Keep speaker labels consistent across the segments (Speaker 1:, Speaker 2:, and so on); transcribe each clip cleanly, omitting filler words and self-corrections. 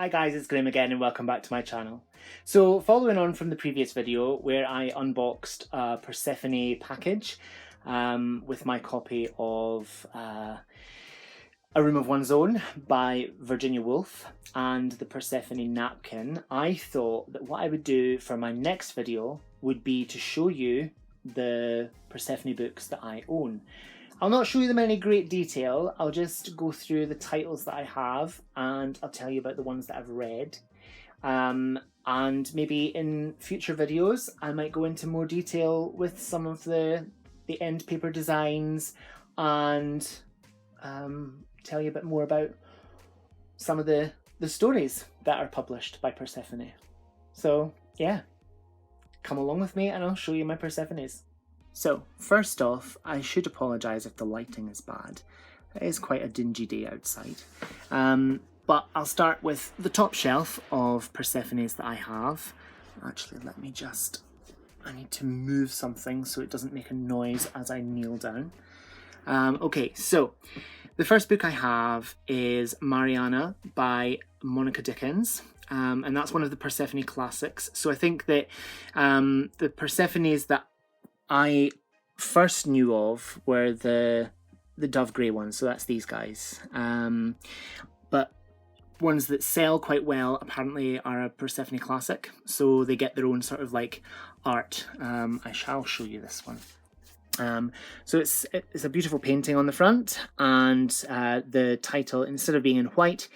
Speaker 1: Hi guys, it's Graham again and welcome back to my channel. So following on from the previous video where I unboxed a Persephone package with my copy of A Room of One's Own by Virginia Woolf and the Persephone napkin, I thought that what I would do for my next video would be to show you the Persephone books that I own. I'll not show you them in any great detail, I'll just go through the titles that I have and I'll tell you about the ones that I've read. And maybe in future videos I might go into more detail with some of the end paper designs and tell you a bit more about some of the stories that are published by Persephone. So yeah, come along with me and I'll show you my Persephones. So, first off, I should apologise if the lighting is bad. It is quite a dingy day outside. But I'll start with the top shelf of Persephones that I have. Actually, I need to move something so it doesn't make a noise as I kneel down. Okay, so the first book I have is Mariana by Monica Dickens. And that's one of the Persephone Classics. So I think that the Persephones that I first knew of were the dove grey ones, so that's these guys. But ones that sell quite well apparently are a Persephone Classic, so they get their own sort of like art. I shall show you this one. So it's a beautiful painting on the front, and the title, instead of being in white,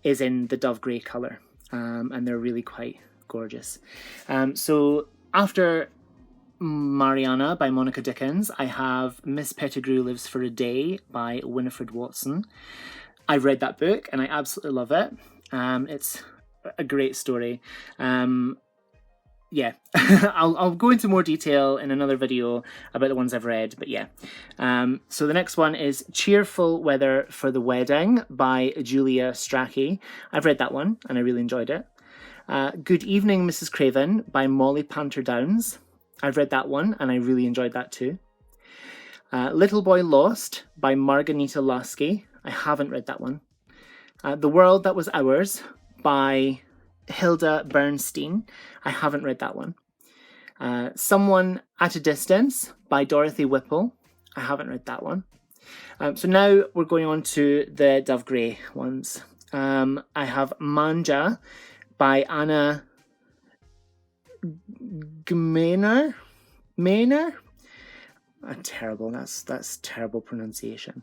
Speaker 1: is in the dove grey colour, and they're really quite gorgeous. So after Mariana by Monica Dickens, I have Miss Pettigrew Lives for a Day by Winifred Watson. I've read that book and I absolutely love it. It's a great story. Yeah, I'll go into more detail in another video about the ones I've read, but yeah. So the next one is Cheerful Weather for the Wedding by Julia Strachey. I've read that one and I really enjoyed it. Good Evening, Mrs. Craven by Molly Panter Downs. I've read that one and I really enjoyed that too. Little Boy Lost by Margarita Lasky. I haven't read that one. The World That Was Ours by Hilda Bernstein. I haven't read that one. Someone at a Distance by Dorothy Whipple. I haven't read that one. So now we're going on to the Dove Grey ones. I have Manja by Anna Gmainer? Terrible. That's terrible pronunciation.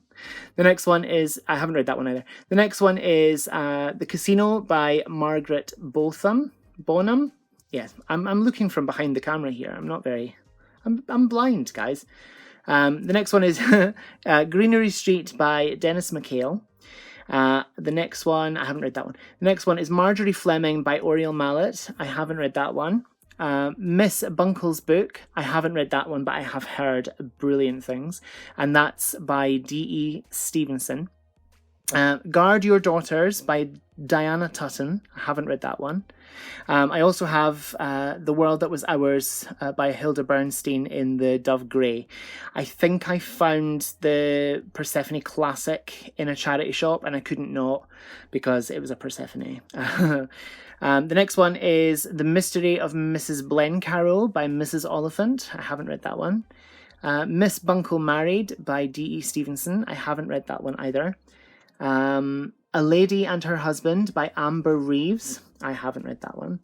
Speaker 1: The next one is, I haven't read that one either. The next one is The Casino by Margaret Bonham. Yes, I'm looking from behind the camera here. I'm blind, guys. The next one is Greenery Street by Dennis McHale. The next one, I haven't read that one. The next one is Marjorie Fleming by Oriel Mallet. I haven't read that one. Miss Bunkle's Book. I haven't read that one, but I have heard brilliant things. And that's by D.E. Stevenson. Guard Your Daughters by Diana Tutton. I haven't read that one. I also have The World That Was Ours by Hilda Bernstein in the Dove Grey. I think I found the Persephone Classic in a charity shop and I couldn't not because it was a Persephone. The next one is The Mystery of Mrs. Blencarrow by Mrs. Oliphant. I haven't read that one. Miss Bunkle Married by D.E. Stevenson. I haven't read that one either. A Lady and Her Husband by Amber Reeves. I haven't read that one.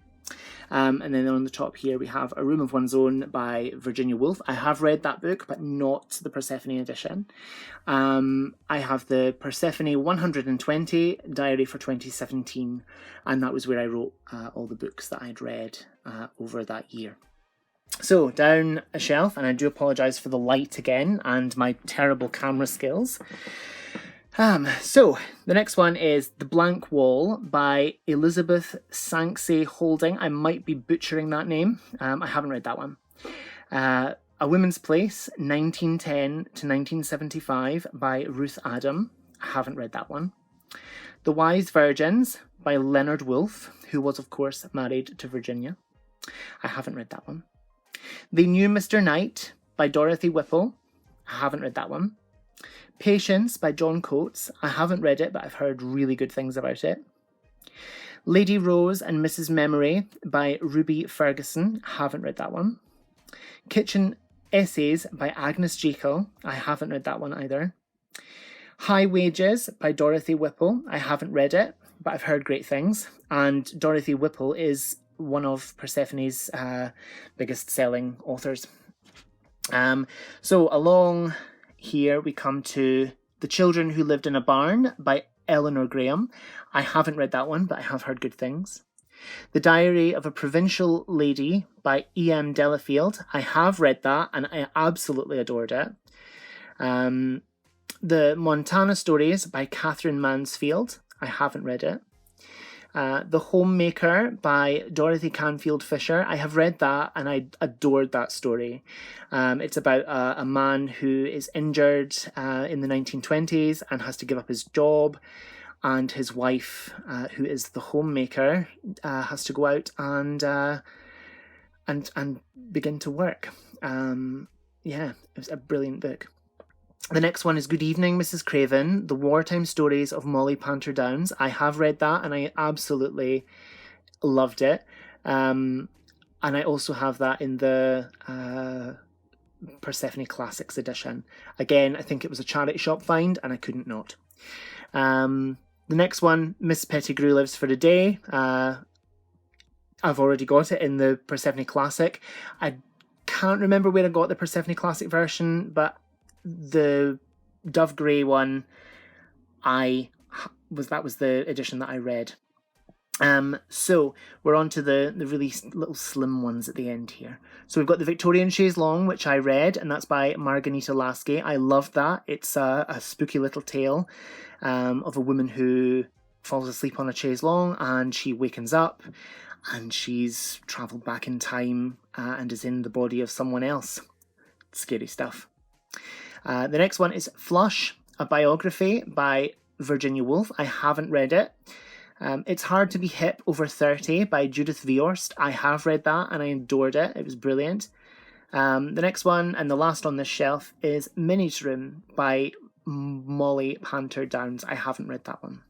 Speaker 1: And then on the top here we have A Room of One's Own by Virginia Woolf. I have read that book, but not the Persephone edition. I have the Persephone 120 Diary for 2017, and that was where I wrote all the books that I'd read over that year. So down a shelf, and I do apologise for the light again and my terrible camera skills. So the next one is The Blank Wall by Elizabeth Sanksay Holding. I might be butchering that name. I haven't read that one. A Woman's Place, 1910 to 1975 by Ruth Adam. I haven't read that one. The Wise Virgins by Leonard Woolf, who was of course married to Virginia. I haven't read that one. They Knew Mr. Knight by Dorothy Whipple. I haven't read that one. Patience by John Coates. I haven't read it, but I've heard really good things about it. Lady Rose and Mrs. Memory by Ruby Ferguson. Haven't read that one. Kitchen Essays by Agnes Jekyll. I haven't read that one either. High Wages by Dorothy Whipple. I haven't read it, but I've heard great things. And Dorothy Whipple is one of Persephone's biggest selling authors. So along here we come to The Children Who Lived in a Barn by Eleanor Graham. I haven't read that one, but I have heard good things. The Diary of a Provincial Lady by E.M. Delafield. I have read that and I absolutely adored it. The Montana Stories by Catherine Mansfield. I haven't read it. The Homemaker by Dorothy Canfield Fisher. I have read that and I adored that story. It's about a man who is injured in the 1920s and has to give up his job, and his wife, who is the homemaker, has to go out and begin to work. It was a brilliant book. The next one is Good Evening, Mrs. Craven, The Wartime Stories of Molly Panter Downs. I have read that and I absolutely loved it. And I also have that in the Persephone Classics edition. Again, I think it was a charity shop find and I couldn't not. The next one, Miss Pettigrew Lives for a Day. I've already got it in the Persephone Classic. I can't remember where I got the Persephone Classic version, but the Dove Grey one, that was the edition that I read. So we're on to the really little slim ones at the end here. So we've got The Victorian Chaise Longue, which I read, and that's by Margarita Lasky. I loved that. It's a spooky little tale of a woman who falls asleep on a chaise longue and she wakens up and she's travelled back in time and is in the body of someone else. Scary stuff. The next one is Flush, a biography by Virginia Woolf. I haven't read it. It's Hard to Be Hip Over 30 by Judith Viorst. I have read that and I adored it. It was brilliant. The next one and the last on this shelf is Minnie's Room by Molly Panter Downs. I haven't read that one.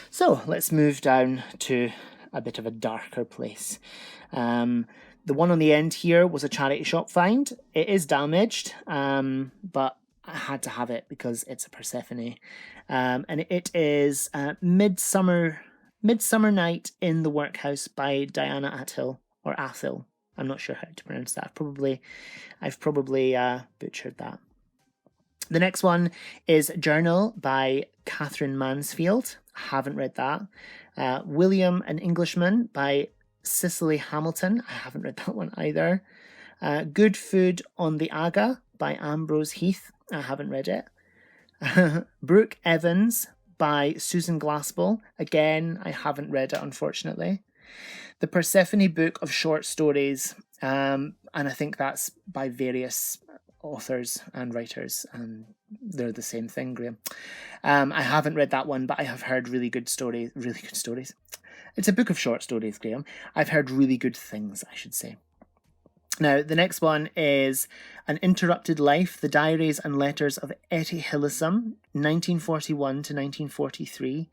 Speaker 1: So let's move down to a bit of a darker place. The one on the end here was a charity shop find. It is damaged, but I had to have it because it's a Persephone. And it is Midsummer Night in the Workhouse by Diana Athill, or Athill. I'm not sure how to pronounce that. I've probably butchered that. The next one is Journal by Catherine Mansfield. I haven't read that. William an Englishman by Cicely Hamilton. I haven't read that one either. Good Food on the Aga by Ambrose Heath. I haven't read it. Brooke Evans by Susan Glaspell. Again, I haven't read it, unfortunately. The Persephone Book of Short Stories. And I think that's by various authors and writers, and they're the same thing, Graham. I haven't read that one, but I have heard really good stories. It's a book of short stories, Graham. I've heard really good things, I should say. Now, the next one is An Interrupted Life, The Diaries and Letters of Etty Hillesum, 1941 to 1943.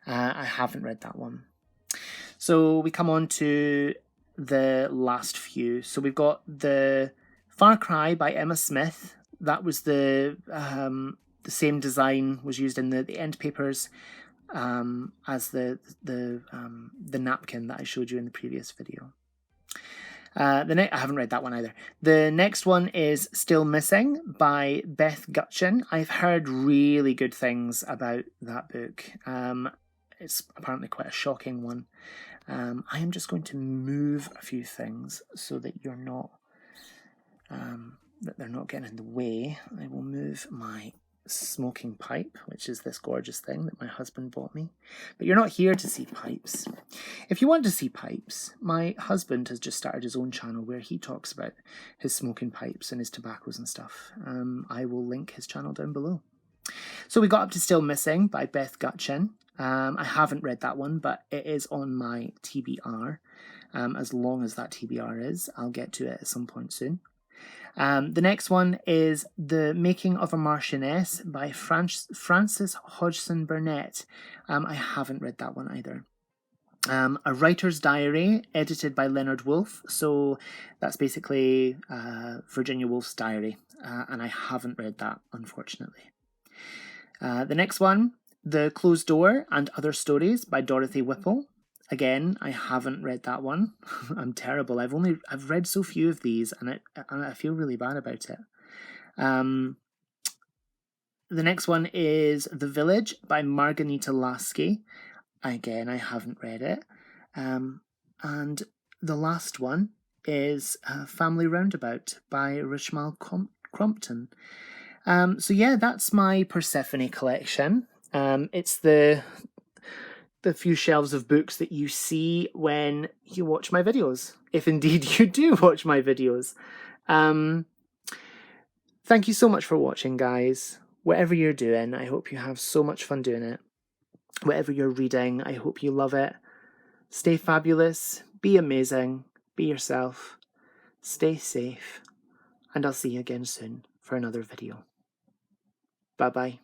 Speaker 1: I haven't read that one. So we come on to the last few. So we've got the Far Cry by Emma Smith. That was the same design was used in the endpapers as the napkin that I showed you in the previous video. I haven't read that one either. The next one is Still Missing by Beth Gutchin. I've heard really good things about that book. It's apparently quite a shocking one. I am just going to move a few things so that you're not that they're not getting in the way. I will move my smoking pipe, which is this gorgeous thing that my husband bought me. But you're not here to see pipes. If you want to see pipes, my husband has just started his own channel where he talks about his smoking pipes and his tobaccos and stuff. I will link his channel down below. So we got up to Still Missing by Beth Gutchin. I haven't read that one, but it is on my TBR. As long as that TBR is, I'll get to it at some point soon. The next one is The Making of a Marchioness by Frances Hodgson Burnett. I haven't read that one either. A Writer's Diary, edited by Leonard Woolf. So that's basically Virginia Woolf's diary, and I haven't read that, unfortunately. The next one, The Closed Door and Other Stories by Dorothy Whipple. Again, I haven't read that one. I'm terrible. I've read so few of these, and I feel really bad about it. The next one is The Village by Margarita Lasky. Again, I haven't read it. And the last one is Family Roundabout by Richmal Crompton. So yeah, that's my Persephone collection. It's the few shelves of books that you see when you watch my videos, if indeed you do watch my videos. Thank you so much for watching, guys. Whatever you're doing, I hope you have so much fun doing it. Whatever you're reading, I hope you love it. Stay fabulous, be amazing, be yourself, stay safe, and I'll see you again soon for another video. Bye-bye.